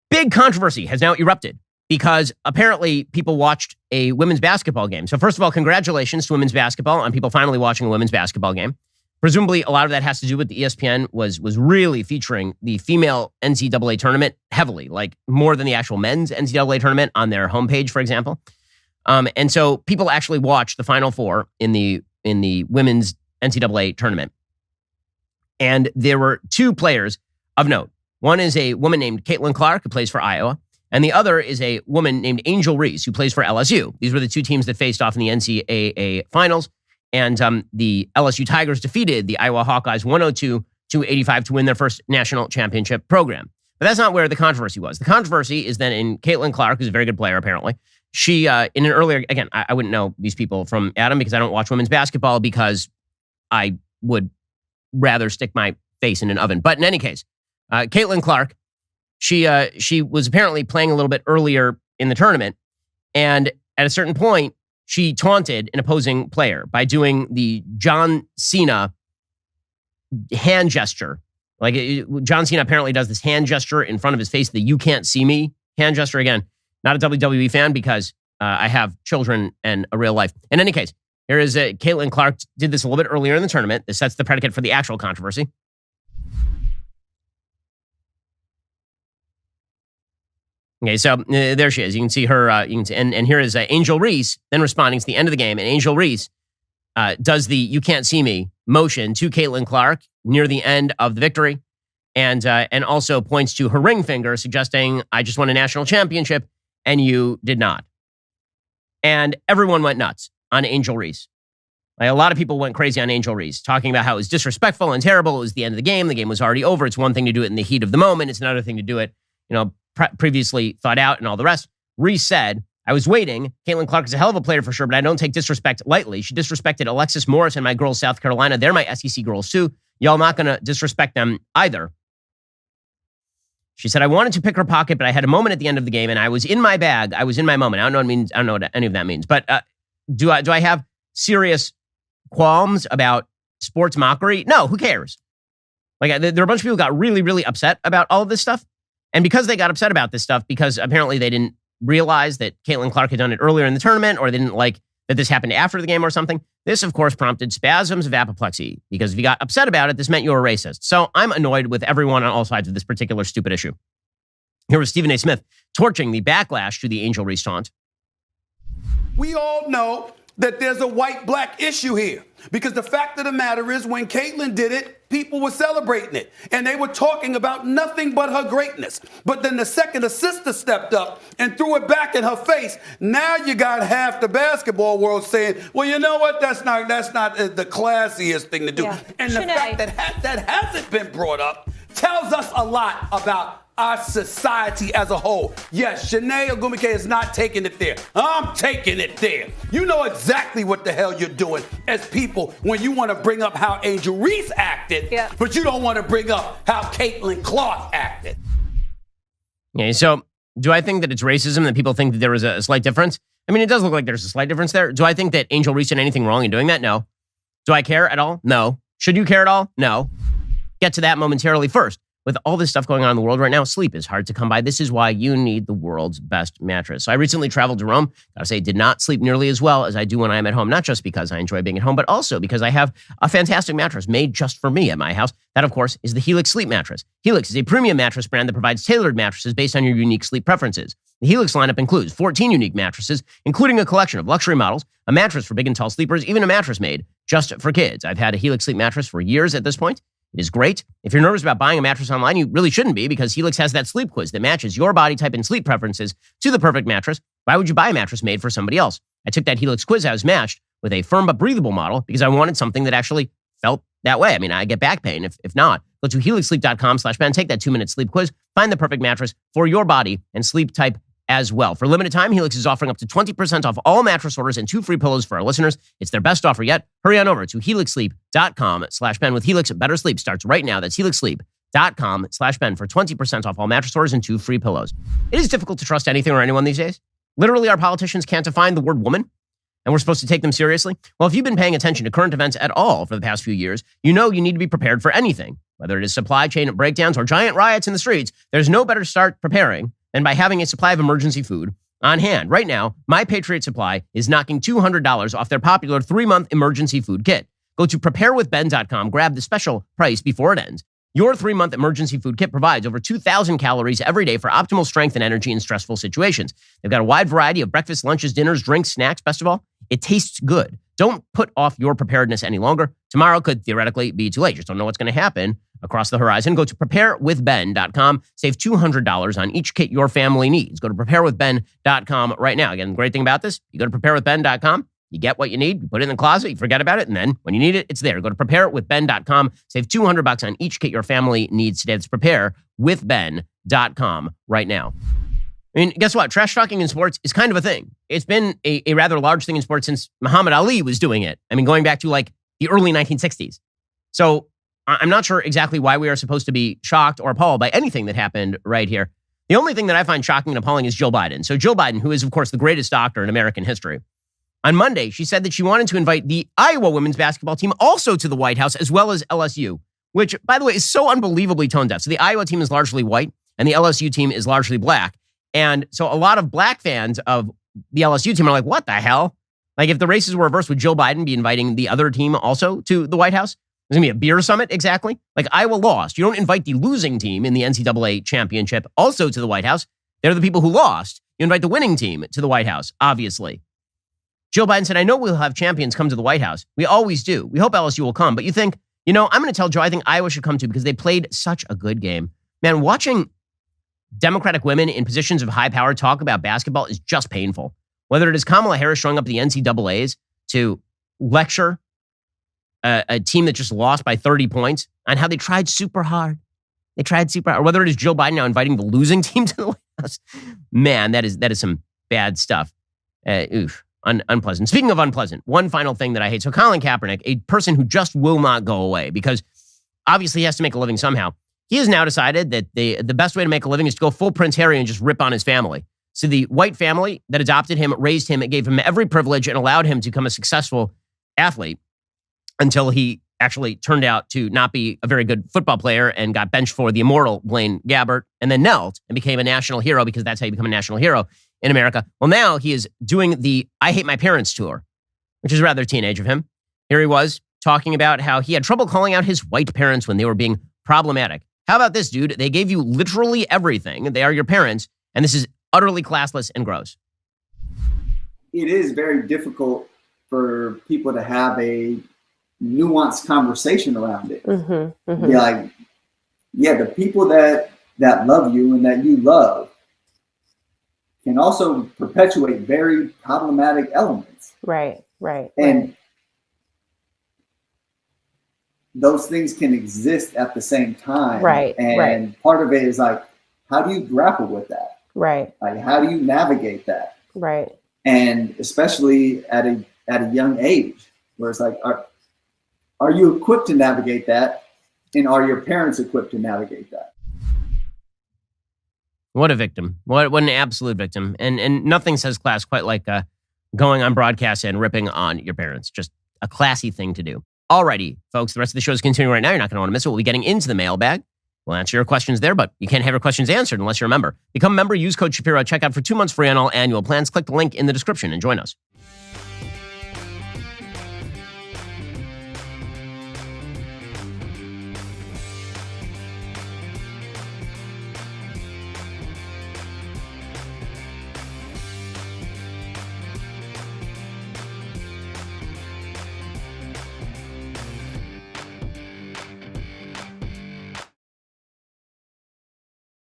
Big controversy has now erupted because apparently people watched a women's basketball game. So first of all, congratulations to women's basketball on people finally watching a women's basketball game. Presumably, a lot of that has to do with the ESPN was really featuring the female NCAA tournament heavily, like more than the actual men's NCAA tournament on their homepage, for example. And so people actually watched the Final Four in the women's NCAA tournament. And there were two players of note. One is a woman named Caitlin Clark, who plays for Iowa, and the other is a woman named Angel Reese, who plays for LSU. These were the two teams that faced off in the NCAA finals. And the LSU Tigers defeated the Iowa Hawkeyes 102-85 to win their first national championship program. But that's not where the controversy was. The controversy is that in Caitlin Clark, who's a very good player, apparently, she, in an earlier, again, I wouldn't know these people from Adam because I don't watch women's basketball because I would rather stick my face in an oven. But in any case, Caitlin Clark, she was apparently playing a little bit earlier in the tournament. And at a certain point, she taunted an opposing player by doing the John Cena hand gesture. Like John Cena apparently does this hand gesture in front of his face, the "you can't see me" hand gesture. Again, not a WWE fan because I have children and a real life. In any case, here is Caitlin Clark did this a little bit earlier in the tournament. This sets the predicate for the actual controversy. Okay, so there she is. You can see her. You can see, and here is Angel Reese then responding to the end of the game. And Angel Reese does the "you can't see me" motion to Caitlin Clark near the end of the victory, and also points to her ring finger, suggesting, "I just won a national championship, and you did not." And everyone went nuts on Angel Reese. Like, a lot of people went crazy on Angel Reese, talking about how it was disrespectful and terrible. It was the end of the game. The game was already over. It's one thing to do it in the heat of the moment. It's another thing to do it, previously thought out and all the rest. Reese said, "I was waiting. Caitlin Clark is a hell of a player for sure, but I don't take disrespect lightly. She disrespected Alexis Morris and my girls, South Carolina. They're my SEC girls too. Y'all not going to disrespect them either." She said, "I wanted to pick her pocket, but I had a moment at the end of the game and I was in my bag. I was in my moment." I don't know what it means. I don't know what any of that means. But do I have serious qualms about sports mockery? No, who cares? Like, there are a bunch of people who got really, really upset about all of this stuff. And because they got upset about this stuff, because apparently they didn't realize that Caitlin Clark had done it earlier in the tournament, or they didn't like that this happened after the game or something, this, of course, prompted spasms of apoplexy. Because if you got upset about it, this meant you were racist. So I'm annoyed with everyone on all sides of this particular stupid issue. Here was Stephen A. Smith torching the backlash to the Angel Reese taunt. We all know that there's a white-black issue here. Because the fact of the matter is, when Caitlin did it, people were celebrating it. And they were talking about nothing but her greatness. But then the second a sister stepped up and threw it back in her face, now you got half the basketball world saying, well, you know what? That's not the classiest thing to do. Yeah. And the fact that hasn't been brought up tells us a lot about our society as a whole. Yes, Shanae Ogumike is not taking it there. I'm taking it there. You know exactly what the hell you're doing as people when you want to bring up how Angel Reese acted, but you don't want to bring up how Caitlin Clark acted. Okay, so do I think that it's racism that people think that there was a slight difference? I mean, it does look like there's a slight difference there. Do I think that Angel Reese did anything wrong in doing that? No. Do I care at all? No. Should you care at all? No. Get to that momentarily first. With all this stuff going on in the world right now, sleep is hard to come by. This is why you need the world's best mattress. So I recently traveled to Rome. Gotta say, did not sleep nearly as well as I do when I'm at home. Not just because I enjoy being at home, but also because I have a fantastic mattress made just for me at my house. That, of course, is the Helix Sleep Mattress. Helix is a premium mattress brand that provides tailored mattresses based on your unique sleep preferences. The Helix lineup includes 14 unique mattresses, including a collection of luxury models, a mattress for big and tall sleepers, even a mattress made just for kids. I've had a Helix Sleep Mattress for years at this point. It is great. If you're nervous about buying a mattress online, you really shouldn't be, because Helix has that sleep quiz that matches your body type and sleep preferences to the perfect mattress. Why would you buy a mattress made for somebody else? I took that Helix quiz. I was matched with a firm but breathable model because I wanted something that actually felt that way. I mean, I get back pain if not. Go to helixsleep.com/Ben, take that 2-minute sleep quiz, find the perfect mattress for your body and sleep type as well. For a limited time, Helix is offering up to 20% off all mattress orders and 2 free pillows for our listeners. It's their best offer yet. Hurry on over to helixsleep.com/Ben. With Helix, better sleep starts right now. That's helixsleep.com/Ben for 20% off all mattress orders and 2 free pillows. It is difficult to trust anything or anyone these days. Literally, our politicians can't define the word woman, and we're supposed to take them seriously. Well, if you've been paying attention to current events at all for the past few years, you know you need to be prepared for anything. Whether it is supply chain breakdowns or giant riots in the streets, there's no better start preparing than by having a supply of emergency food on hand. Right now, My Patriot Supply is knocking $200 off their popular 3-month emergency food kit. Go to preparewithben.com, grab the special price before it ends. Your 3-month emergency food kit provides over 2,000 calories every day for optimal strength and energy in stressful situations. They've got a wide variety of breakfast, lunches, dinners, drinks, snacks. Best of all, it tastes good. Don't put off your preparedness any longer. Tomorrow could theoretically be too late. Just don't know what's going to happen across the horizon. Go to preparewithben.com. Save $200 on each kit your family needs. Go to preparewithben.com right now. Again, the great thing about this, you go to preparewithben.com. You get what you need, you put it in the closet, you forget about it, and then when you need it, it's there. Go to preparewithben.com, save $200 on each kit your family needs today. It's preparewithben.com right now. I mean, guess what? Trash talking in sports is kind of a thing. It's been a rather large thing in sports since Muhammad Ali was doing it. I mean, going back to like the early 1960s. So I'm not sure exactly why we are supposed to be shocked or appalled by anything that happened right here. The only thing that I find shocking and appalling is Jill Biden. So Jill Biden, who is, of course, the greatest doctor in American history, on Monday, she said that she wanted to invite the Iowa women's basketball team also to the White House, as well as LSU, which, by the way, is so unbelievably tone deaf. So the Iowa team is largely white, and the LSU team is largely black. And so a lot of black fans of the LSU team are like, what the hell? Like, if the races were reversed, would Jill Biden be inviting the other team also to the White House? There's going to be a beer summit, exactly. Like, Iowa lost. You don't invite the losing team in the NCAA championship also to the White House. They're the people who lost. You invite the winning team to the White House, obviously. Jill Biden said, I know we'll have champions come to the White House. We always do. We hope LSU will come. But you think, I'm going to tell Joe, I think Iowa should come too because they played such a good game. Man, watching Democratic women in positions of high power talk about basketball is just painful. Whether it is Kamala Harris showing up at the NCAAs to lecture a team that just lost by 30 points on how they tried super hard. Or whether it is Jill Biden now inviting the losing team to the White House. Man, that is some bad stuff. Unpleasant. Speaking of unpleasant, one final thing that I hate. So Colin Kaepernick, a person who just will not go away because obviously he has to make a living somehow. He has now decided that the best way to make a living is to go full Prince Harry and just rip on his family. So the white family that adopted him, raised him, it gave him every privilege and allowed him to become a successful athlete until he actually turned out to not be a very good football player and got benched for the immortal Blaine Gabbert and then knelt and became a national hero because that's how you become a national hero in America. Well, now he is doing the I Hate My Parents tour, which is rather teenage of him. Here he was talking about how he had trouble calling out his white parents when they were being problematic. How about this, dude? They gave you literally everything. They are your parents, and this is utterly classless and gross. It is very difficult for people to have a nuanced conversation around it. Mm-hmm, mm-hmm. Like, the people that love you and that you love can also perpetuate very problematic elements. Right. And those things can exist at the same time. Right. And part of it is like, how do you grapple with that? Right. Like, how do you navigate that? Right. And especially at a young age, where it's like, are you equipped to navigate that? And are your parents equipped to navigate that? What a victim. What an absolute victim. And nothing says class quite like going on broadcast and ripping on your parents. Just a classy thing to do. Alrighty, folks, the rest of the show is continuing right now. You're not going to want to miss it. We'll be getting into the mailbag. We'll answer your questions there, but you can't have your questions answered unless you're a member. Become a member, use code Shapiro at checkout for 2 months free on all annual plans. Click the link in the description and join us.